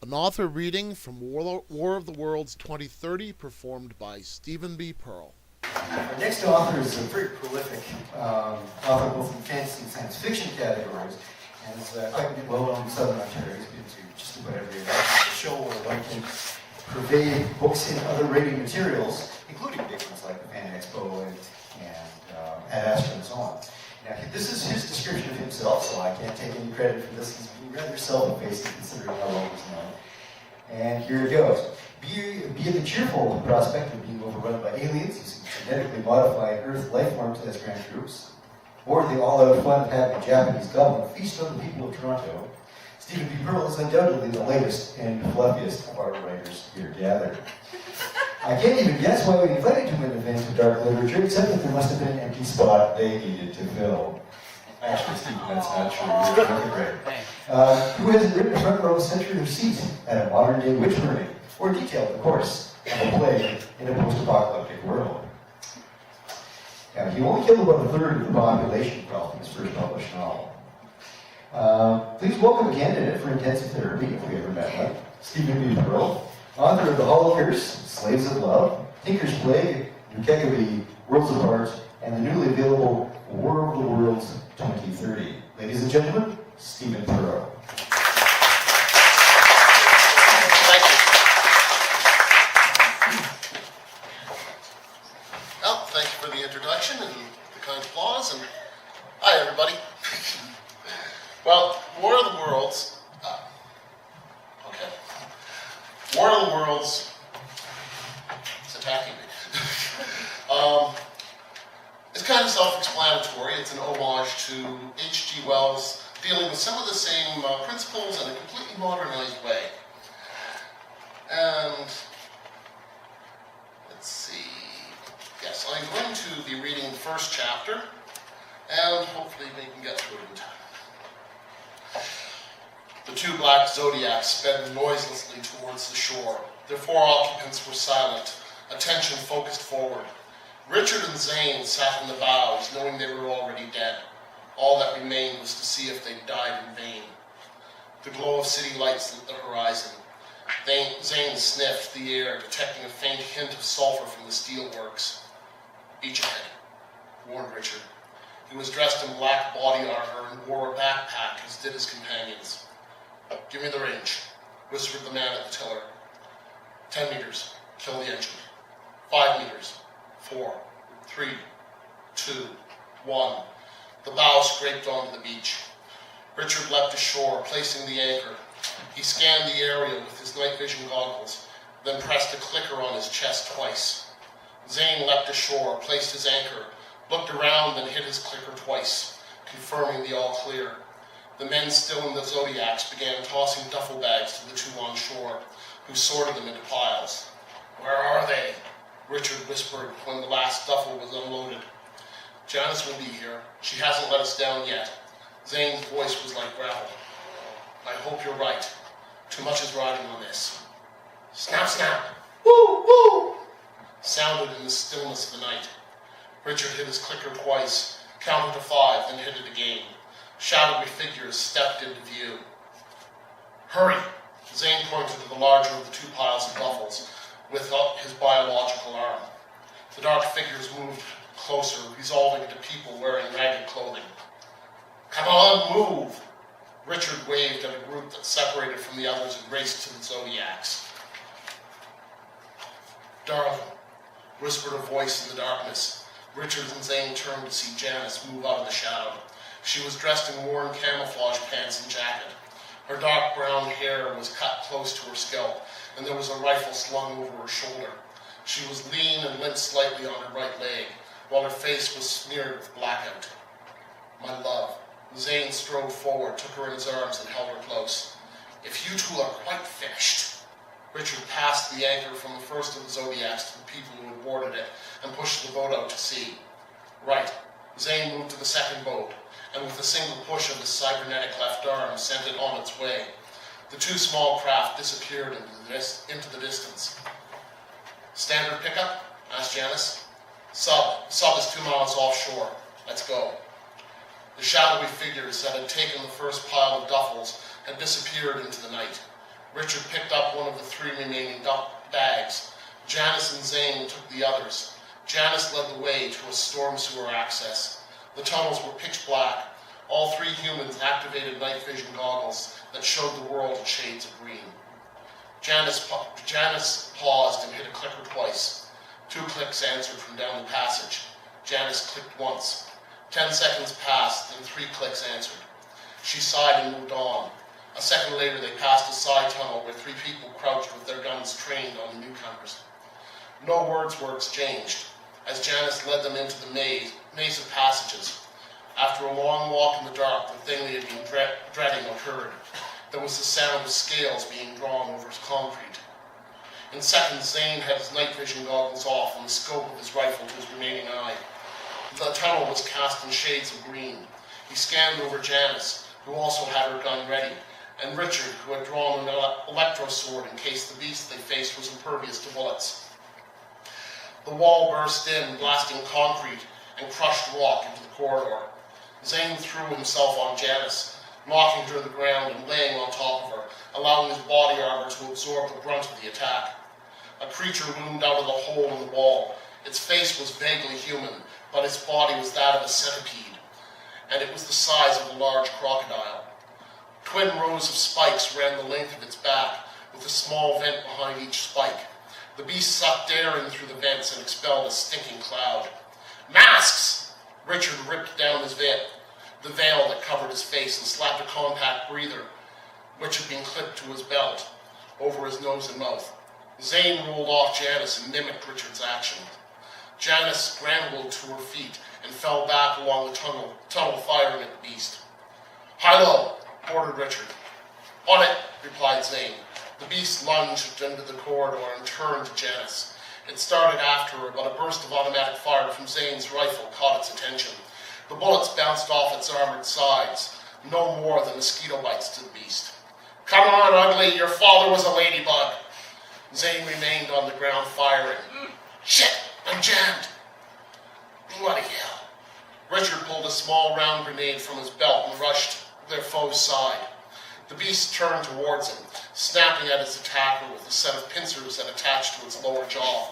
An author reading from War of the Worlds 2030, performed by Stephen B. Pearl. Our next author is a very prolific author both in fantasy and science fiction categories, and is quite well known in Southern Ontario. He's been to just about every show where one can purvey books and other reading materials, including big ones like the Fan Expo and Ad Astra and so on. Now, this is his description of himself, so I can't take any credit for this. He's being rather self-effacing considering how well he's known. And here it goes. Be it the cheerful prospect of being overrun by aliens using genetically modified Earth life forms as grand troops, or the all-out fun of having a Japanese goblin feast on the people of Toronto, Stephen B. Pearl is undoubtedly the latest and fluffiest of our writers here gathered. I can't even guess why we invited him to an event of dark literature, except that there must have been an empty spot they needed to fill. Actually, Stephen, that's not true. You're really great. Who hasn't written a front row century seat at a modern-day witch burning, or detailed the course of a plague in a post-apocalyptic world? Now, he only killed about a third of the population from his first published novel. Please welcome a candidate for intensive therapy, if we ever met one, Stephen B. Pearl, author of The Hollow Curse, Slaves of Love, Tinker's Plague, Nukekabi, Worlds Apart, and the newly available War of the Worlds 2030. Ladies and gentlemen, Stephen Pearl. Thank you. Well, thank you for the introduction and the kind applause, and hi everybody. Well, War of the Worlds, War of the Worlds, it's attacking me. It's kind of self-explanatory. It's an homage to H.G. Wells, dealing with some of the same principles in a completely modernized way. And let's see. Yes, I'm going to be reading the first chapter, and hopefully we can get through it in time. The two black zodiacs sped noiselessly towards the shore. Their four occupants were silent, attention focused forward. Richard and Zane sat in the bows, knowing they were already dead. All that remained was to see if they'd died in vain. The glow of city lights lit the horizon. Zane sniffed the air, detecting a faint hint of sulfur from the steelworks. Beach ahead, warned Richard. He was dressed in black body armor and wore a backpack, as did his companions. "Give me the range," whispered the man at the tiller. 10 meters, kill the engine. 5 meters, 4, 3, 2, 1. The bow scraped onto the beach. Richard leapt ashore, placing the anchor. He scanned the area with his night vision goggles, then pressed a clicker on his chest twice. Zane leapt ashore, placed his anchor, looked around, then hit his clicker twice, confirming the all clear. The men still in the Zodiacs began tossing duffel bags to the two on shore, who sorted them into piles. "Where are they?" Richard whispered when the last duffel was unloaded. "Janice will be here. She hasn't let us down yet." Zane's voice was like gravel. "I hope you're right. Too much is riding on this." "Snap, snap! Woo, woo!" sounded in the stillness of the night. Richard hit his clicker twice, counted to 5, then hit it again. Shadowy figures stepped into view. "Hurry!" Zane pointed to the larger of the two piles of duffels with his biological arm. The dark figures moved closer, resolving into people wearing ragged clothing. "Come on, move!" Richard waved at a group that separated from the others and raced to the Zodiacs. "Darling," whispered a voice in the darkness. Richard and Zane turned to see Janice move out of the shadow. She was dressed in worn camouflage pants and jacket. Her dark brown hair was cut close to her scalp, and there was a rifle slung over her shoulder. She was lean and limped slightly on her right leg, while her face was smeared with blackout. "My love." Zane strode forward, took her in his arms, and held her close. "If you two are quite finished." Richard passed the anchor from the first of the Zodiacs to the people who had boarded it, and pushed the boat out to sea. "Right." Zane moved to the second boat, and with a single push of his cybernetic left arm, sent it on its way. The two small craft disappeared into the distance. "Standard pickup?" asked Janice. Sub is 2 miles offshore. Let's go." The shadowy figures that had taken the first pile of duffels had disappeared into the night. Richard picked up one of the 3 remaining bags. Janice and Zane took the others. Janice led the way to a storm sewer access. The tunnels were pitch black. All 3 humans activated night vision goggles that showed the world in shades of green. Janice paused and hit a clicker twice. 2 clicks answered from down the passage. Janice clicked once. 10 seconds passed, then 3 clicks answered. She sighed and moved on. A second later, they passed a side tunnel where 3 people crouched with their guns trained on the newcomers. No words were exchanged as Janice led them into the maze of passages. After a long walk in the dark, the thing they had been dreading occurred. There was the sound of scales being drawn over concrete. In seconds, Zane had his night vision goggles off and the scope of his rifle to his remaining eye. The tunnel was cast in shades of green. He scanned over Janice, who also had her gun ready, and Richard, who had drawn an electro sword in case the beast they faced was impervious to bullets. The wall burst in, blasting concrete and crushed rock into the corridor. Zane threw himself on Janice, knocking her to the ground and laying on top of her, allowing his body armor to absorb the brunt of the attack. A creature loomed out of the hole in the wall. Its face was vaguely human, but its body was that of a centipede, and it was the size of a large crocodile. Twin rows of spikes ran the length of its back, with a small vent behind each spike. The beast sucked air in through the vents and expelled a stinking cloud. Masks! Richard ripped down the veil that covered his face and slapped a compact breather, which had been clipped to his belt, over his nose and mouth. Zane rolled off Janice and mimicked Richard's action. Janice scrambled to her feet and fell back along the tunnel firing at the beast. "High-low," ordered Richard. "On it," replied Zane. The beast lunged into the corridor and turned to Janice. It started after her, but a burst of automatic fire from Zane's rifle caught its attention. The bullets bounced off its armored sides, no more than mosquito bites to the beast. "Come on, ugly, your father was a ladybug." Zane remained on the ground firing. "Shit, I'm jammed." "Bloody hell." Richard pulled a small round grenade from his belt and rushed their foe's side. The beast turned towards him, snapping at its attacker with a set of pincers that attached to its lower jaw.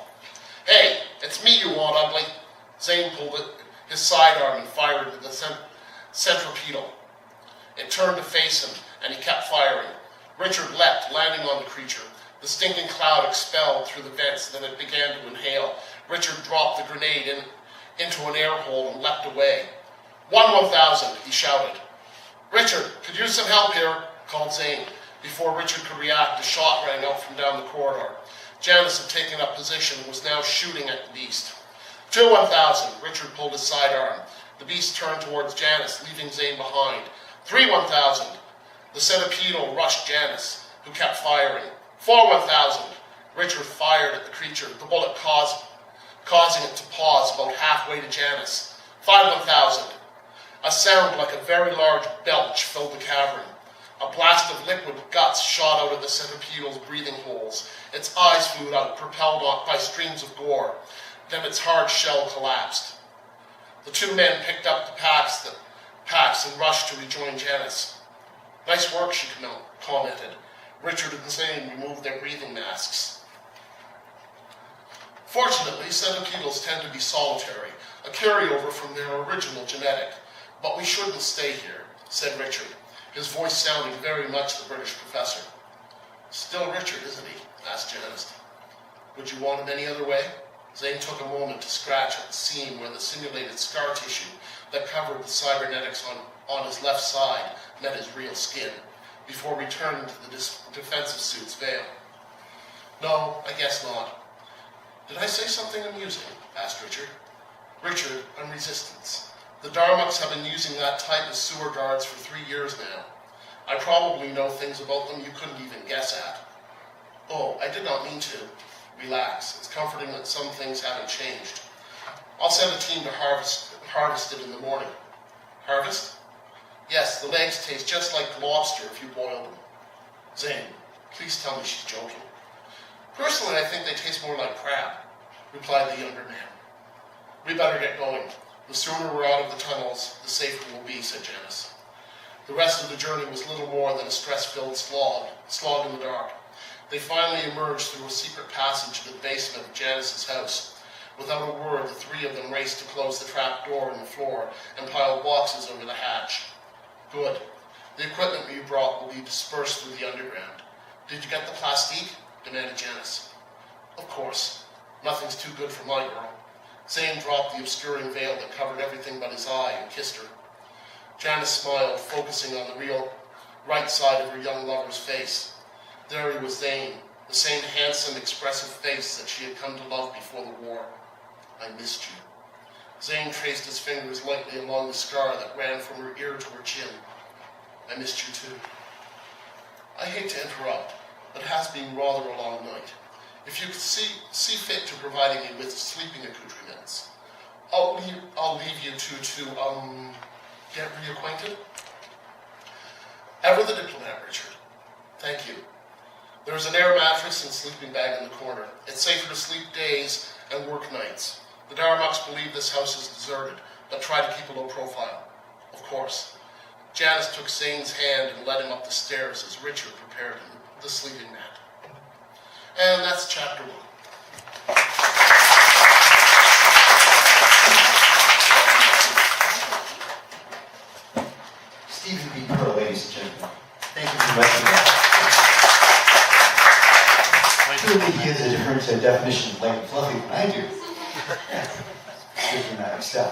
"Hey, it's me you want, ugly." Zane pulled his sidearm and fired with the centripetal. It turned to face him, and he kept firing. Richard leapt, landing on the creature. The stinking cloud expelled through the vents, then it began to inhale. Richard dropped the grenade into an air hole and leapt away. "1,000, he shouted. "Richard, could use some help here," called Zane. Before Richard could react, a shot rang out from down the corridor. Janice had taken up position and was now shooting at the beast. 1,000, Richard pulled his sidearm. The beast turned towards Janice, leaving Zane behind. 1,000. The centipedal rushed Janice, who kept firing. 1,000. Richard fired at the creature, the bullet causing it to pause about halfway to Janice. 1,000. A sound like a very large belch filled the cavern. A blast of liquid guts shot out of the centipedal's breathing holes. Its eyes flew out, propelled on by streams of gore. Then its hard shell collapsed. The 2 men picked up the packs and rushed to rejoin Janice. "Nice work," she commented. Richard and Zane removed their breathing masks. Fortunately, centipedals tend to be solitary, a carryover from their original genetic. "But we shouldn't stay here," said Richard, his voice sounding very much the British professor. "Still Richard, isn't he?" asked Janice. "Would you want him any other way?" Zane took a moment to scratch at the seam where the simulated scar tissue that covered the cybernetics on his left side met his real skin, before returning to the defensive suit's veil. "No, I guess not." "Did I say something amusing?" asked Richard. "Richard, I'm resistance. The Darmuks have been using that type of sewer guards for 3 years now. I probably know things about them you couldn't even guess at." "Oh, I did not mean to." "Relax. It's comforting that some things haven't changed. I'll send a team to harvest it in the morning." "Harvest?" "Yes, the legs taste just like lobster if you boil them." "Zane, please tell me she's joking." "Personally, I think they taste more like crab," replied the younger man. "We better get going. The sooner we're out of the tunnels, the safer we'll be," said Janice. The rest of the journey was little more than a stress-filled slog in the dark. They finally emerged through a secret passage to the basement of Janice's house. Without a word, the three of them raced to close the trap door in the floor and pile boxes over the hatch. Good. The equipment you brought will be dispersed through the underground. Did you get the plastique? Demanded Janice. Of course. Nothing's too good for my girl. Zane dropped the obscuring veil that covered everything but his eye and kissed her. Janice smiled, focusing on the real right side of her young lover's face. There he was, Zane, the same handsome, expressive face that she had come to love before the war. I missed you. Zane traced his fingers lightly along the scar that ran from her ear to her chin. I missed you too. I hate to interrupt, but it has been rather a long night. If you could see fit to providing me with sleeping accoutrements, I'll leave you to get reacquainted. Ever the diplomat, Richard. Thank you. There's an air mattress and sleeping bag in the corner. It's safer to sleep days and work nights. The Darmucks believe this house is deserted, but try to keep a low profile. Of course. Janice took Zane's hand and led him up the stairs as Richard prepared him the sleeping mat. And that's chapter 1. Stephen B. Pearl, ladies and gentlemen. Thank you very much for that. Clearly, he has a different definition of light and fluffy than I do. Good dramatic stuff.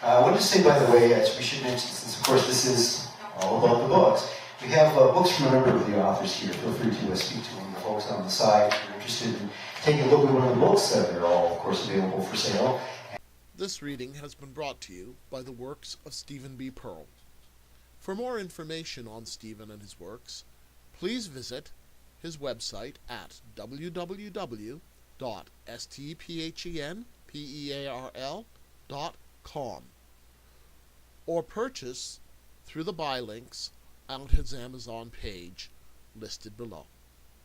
I wanted to say, by the way, as we should mention, since of course this is all about the books, we have books from a number of the authors here. Feel free to speak to one of the folks on the side if you're interested in taking a look at one of the books. They're all, of course, available for sale. This reading has been brought to you by the works of Stephen B. Pearl. For more information on Stephen and his works, please visit his website at www.stephenperl.com or purchase through the buy links on his Amazon page listed below.